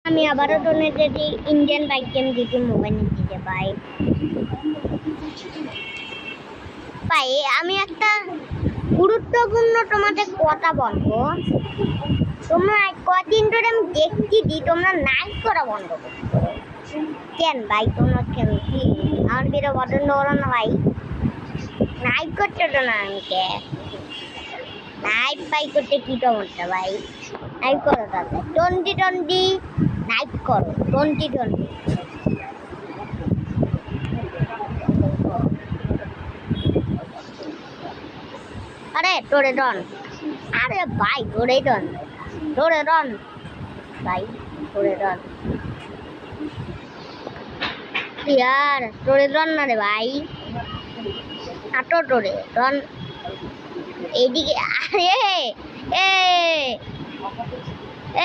আমি আবারও donated Indian bike game দিতে মোবাইল দিতে ভাই। ভাই আমি একটা গুরুত্বপূর্ণ তোমাদের কথা বলবো। তোমরা কদিন ধরে আমি দেখছি দি তোমরা নাইট করা বন্ধ করছো কেন ভাই? তোমরা কেন কি আমার বিরো পছন্দ করো না ভাই? নাইট করছো তো না আমি কে নাইট বাই করতে কি সমস্যা ভাই? নাইট করো তাহলে 20 নাইট করো 20 আরে তোরে ডন, আরে ভাই তোরে ডন ভাই তোরে ডন यार তোরে ডন না রে ভাই, আটো তোরে ডন এইদিকে। আরে এ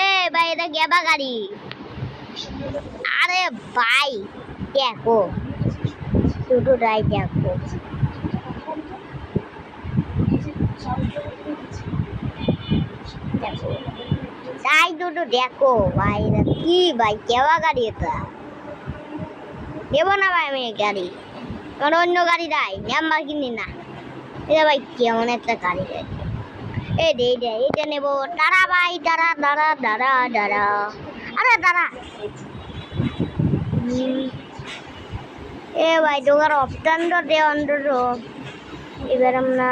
এ ভাই এটা গেবা গাড়ি। আরে ভাই দেখো দুটোটাই দেখো, তাই দুটো দেখো ভাই কি ভাই কেবা গাড়ি এটা দেবো না ভাই আমি গাড়ি, কারণ অন্য গাড়ি দেয় নাম্বার কিনি না। এটা ভাই কেমন একটা গাড়ি দেয়, এই দে এটা নেবো। দাঁড়া ভাই দাঁড়া দাঁড়া দাঁড়া দাঁড়া, আরে দাঁড়া। এ ভাই তোকার অপশান তো দে অন্তত। এবার আমরা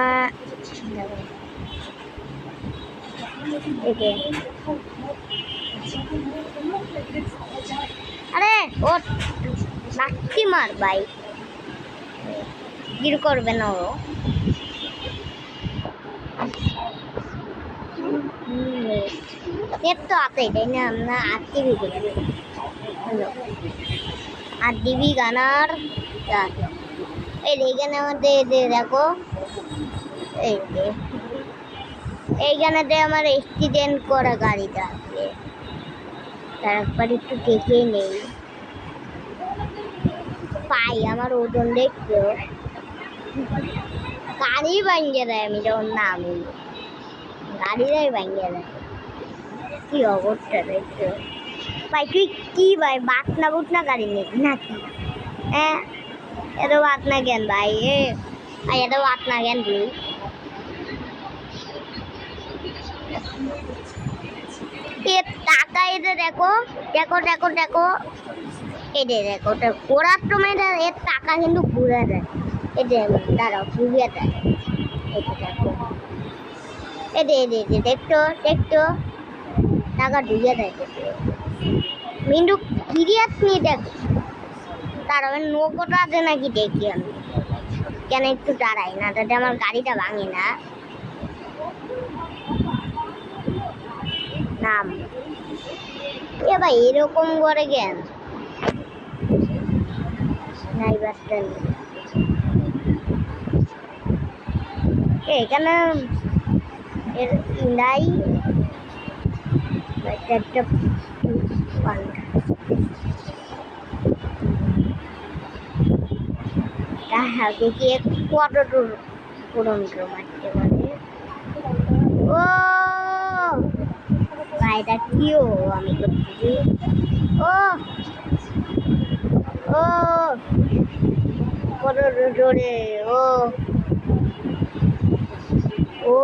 আরে ও লাঠি মার ভাই, গির করবে না ও। তো আছে তাই না, আমরা 8 GB করবো 8 GB গানার। এই এইখানে আমাদের দেখো এইখানেতে আমার অ্যাক্সিডেন্ট করা গাড়িটা আছে, তার একবার একটু দেখে নেই। পাই আমার ওজন দেখছো, গাড়ি ভাঙিয়ে দেয় আমি যখন নামি, গাড়িটাই ভাঙিয়ে দেয়। কি অবস্থা দেখছো ভাই? তুই কি ভাই বাটনা বুটনা গাড়ি নেবি নাকি? হ্যাঁ এত বাট না কেন ভাই? এত বাট না কেন তুই? টাকা এদের দেখো দেখো দেখো দেখো, এদের দেখো ঘোরার সময় এর টাকা কিন্তু ঘুরে দেয়। এদের দাঁড়াও ঘুরিয়ে দেয়, এটা দেখো দেখতো দেখতো টাকা ঢুকিয়ে দেয় মিন্টু কিরিয়াস নিয়ে দেখ। তার নৌকোটা আছে নাকি দেখি আমি, কেন একটু দাঁড়াই না তাতে আমার গাড়িটা ভাঙে না। নাম এ ভাই এরকম করে কেন? এখানে নাই একটা দেখি কত দূর পূরণ মারতে পারে। ও ভাইটা কিও আমি করতেছি। ও ও কত জোরে, ও ও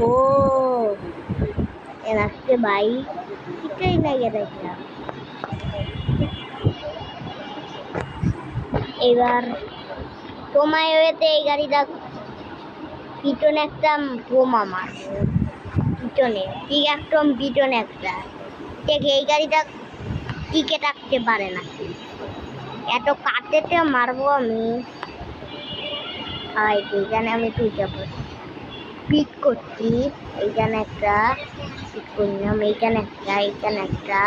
ও রাখতে ভাই কিছুই লাগে দেখলাম। এবার তোমায় হয়েতে এই গাড়িটা পিছনে একটা বোমা মার, পিছনে ঠিক একদম পিছনে একটা দেখে এই গাড়িটা টিকে থাকতে পারে না, এত কাটেতে মারবো আমি। এইখানে আমি পিক করছি, এইখানে একটা পিক করলাম, এইখানে একটা এইখানে একটা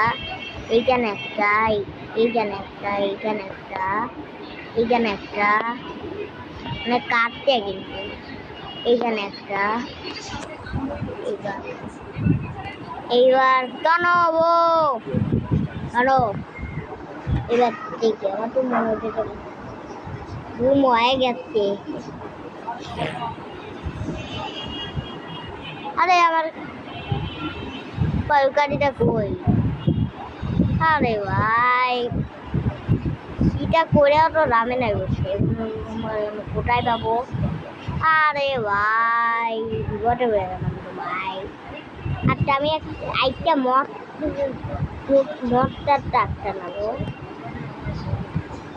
এইখানে একটা এইখানে একটা এইখানে একটা এইখানে একটা মানে কাটতে কিন্তু এইখানে একটা। এইবার টানবো আরো, এবার দেখি আমার তো মনে হচ্ছে ঘুম হয়ে গেছে। আরে আমার তরকারিটা কই? আরে ভাই এটা করেও তো রামে নাই বসে কোথায় পাবো? আরে ভাই বিপদে হয়ে গেলাম তো ভাই। আচ্ছা আমি একটা মদটা ডাক্তার নেবো।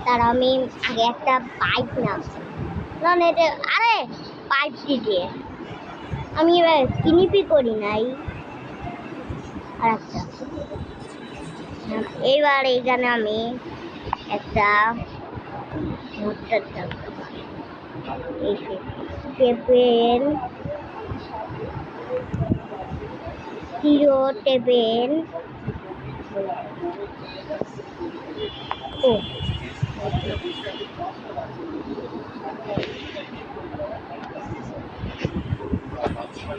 তার আমি আগে একটা পাইপ নাম এটা আরে পাইপ দিয়ে আমি এবার কিনিপি করি নাই। আর আচ্ছা এইবার এইখানে আমি একটা টেবিল টেবিল ও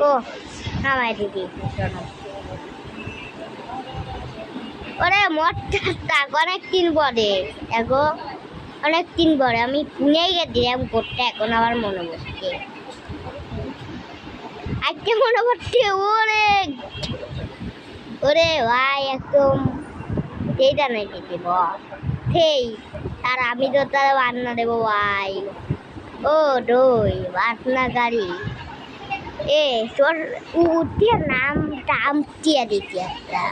ও নামাই দিদি শোনো ওরে মদটা অনেকদিন পরে দেখো অনেকদিন পরে আমি ভুলেই গেছিলাম করতে এখন আবার মনে পড়ছে আজকে মনে পড়ছে ওরে ওরে ভাই একদম সেইটা নাই দিব সেই আর আমি তো তার বান্না দেবো ভাই ও দই বাটনা গাড়ি এ তোর উঠিয়ে নামটা আমটিয়া দিচ্ছি একটা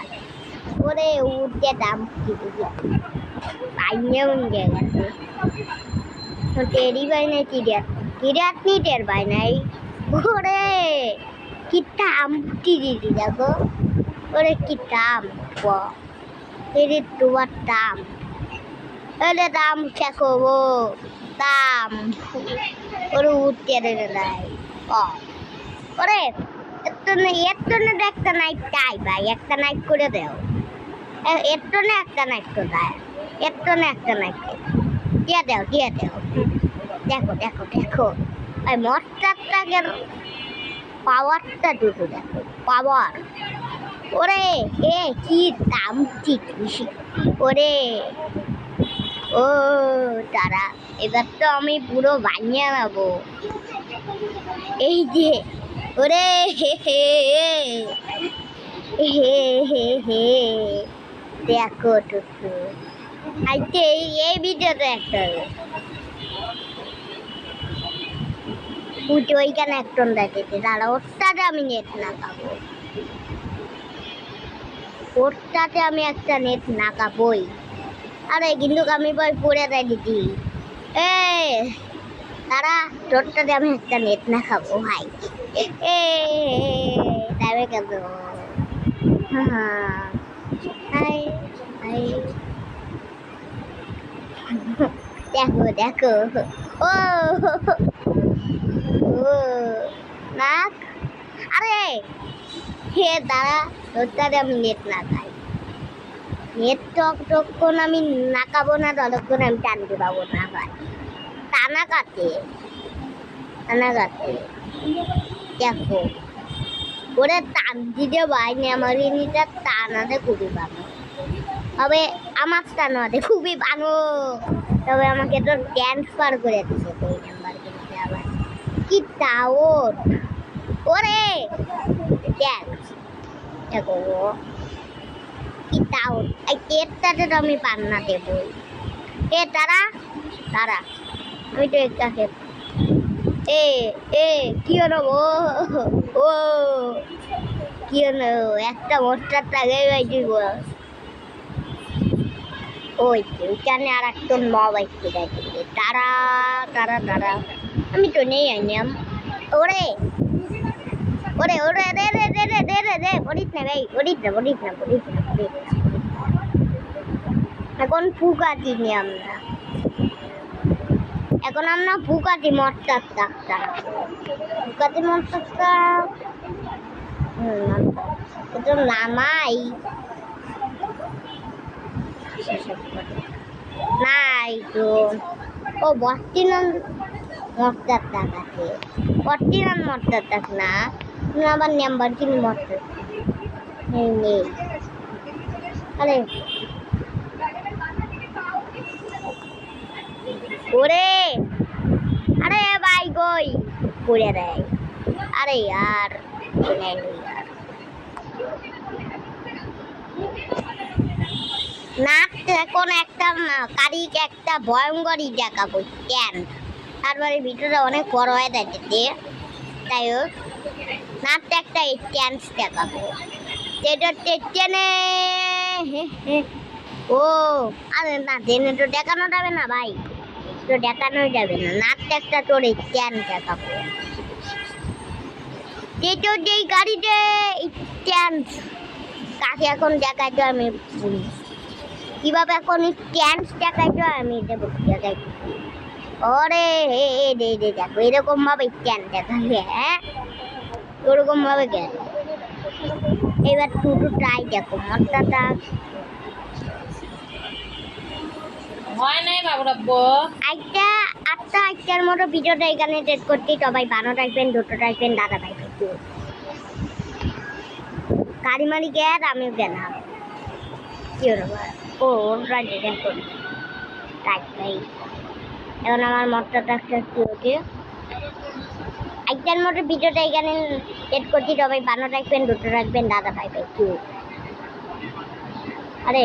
ওরে উঠে দাম কি বাইনেও নিয়ে গেছে টেরি বাই নাই কিরাত নি টের বাই নাই ওরে কি আমটি দিদি দেখো ওরে কি দাম টেরি তোমার দাম ওরে দাম খেকো ও দাম ওরে উঠতে দেয় ও ওরে এত না একটা নাইট চাই ভাই একটা নাইট করে দেও এত না একটা নাইট তো দেয় এত না একটা নাইট দিয়ে দেও দেখো দেখো দেখো ওই মশলাটাকে পাওয়ারটা দুটো দেখো পাওয়ার ওরে এ কি দাম ঠিক বেশি ওরে ও তারা এবার তো আমি পুরো বানিয়ে নেবো এই যে ওরে হে হে হে হে হে দেখো টুকু আজকে এই ভিডিওতে একটা পুজো ওইখানে একটন দেখেছে দাঁড়া ওরটাতে আমি নেট না পাবো ওরটাতে আমি একটা নেট না পাবোই আরে কিন্তু আমি বই পড়ে দেয় দিদি এ তারা তোরটাতে আমি একটা নেট না খাবো ভাই এ তাই কেন হাই হাই দেখো দেখো ও ও নাক আরে হে দাঁড়া তোরটাতে আমি নেট না খাই নেট যতক্ষণ আমি না খাবো না ততক্ষণ আমি টানতে পাবো না ভাই টানা কাটে দেখো ওরে টান দিতে পারিনি আমার ইনিটা টানাতে খুবই ভালো তবে আমার টানাতে খুবই ভালো তবে আমাকে তো ট্রান্সফার করে দিচ্ছে এই নাম্বার কিনতে আবার কি টাওয়ার ওরে দেখো কি টাওয়ার এই কেটটাতে তো আমি পান্না দেবো এ তারা আমি তো একটা ক্ষেত এ কি হলো ও কি হলো একটা মোটর টাকা দিব ওইখানে আর একটা মোবাইল দেখি তারা আমি তো নেই আইনাম ওরে ওরে ওরে রে রে রে রে রে রে রে বলিস না ভাই বলিস না এখন ফুকাতি নি আমরা ফুকাতি মটটার ডাক্তার ফুকাতি মটটা এটা নামাই নাই তো ও বর্তিনান মটটার টাকাতে বর্তিনান মটটার টাক না আবার নাম্বার কিনি মটর নেই আরে ওরে আরে ভাই কই পড়ে দেয় আরে यार নাক এখন একটা কারিক একটা ভয়ঙ্করই দেখাবো ট্যান। তারপরে ভিডিওটা অনেক বড় হয়ে যাচ্ছে, তাই হোক নাকটা একটা ট্যান্স দেখাবো যেটা টেনে। ও আরে না জেনে তো দেখানো যাবে না ভাই, তো দেখানোই যাবে না। নাকটা একটা তোর ট্যান দেখাবো যেই গাড়িতে ট্যান কাকে এখন দেখাইতো আমি বলি কিভাবে এখন ট্যান্স দেখাইতো আমি দেবো দেখাই। ওরে দেখো এরকম ভাবে ট্যান দেখাবে, হ্যাঁ ওরকম ভাবে কেন। এবার টুটু ট্রাই দেখো মরটাটা হয় নাই বাবু রাব্বু। একটা আটটার মতো ভিডিওটা এখানে ডেট করতে সবাই ভালো থাকবেন, দুটো থাকবেন, দাদা ভাই গাড়ি মারি গেল আমিও গেলাম কি হলো ও ওরা ডিজাইন করি তাই এখন আমার মতটা একটা কি হচ্ছে। একটার মতো ভিডিওটা এখানে ডেট করতে সবাই ভালো থাকবেন, দুটো রাখবেন, দাদা ভাই কি আরে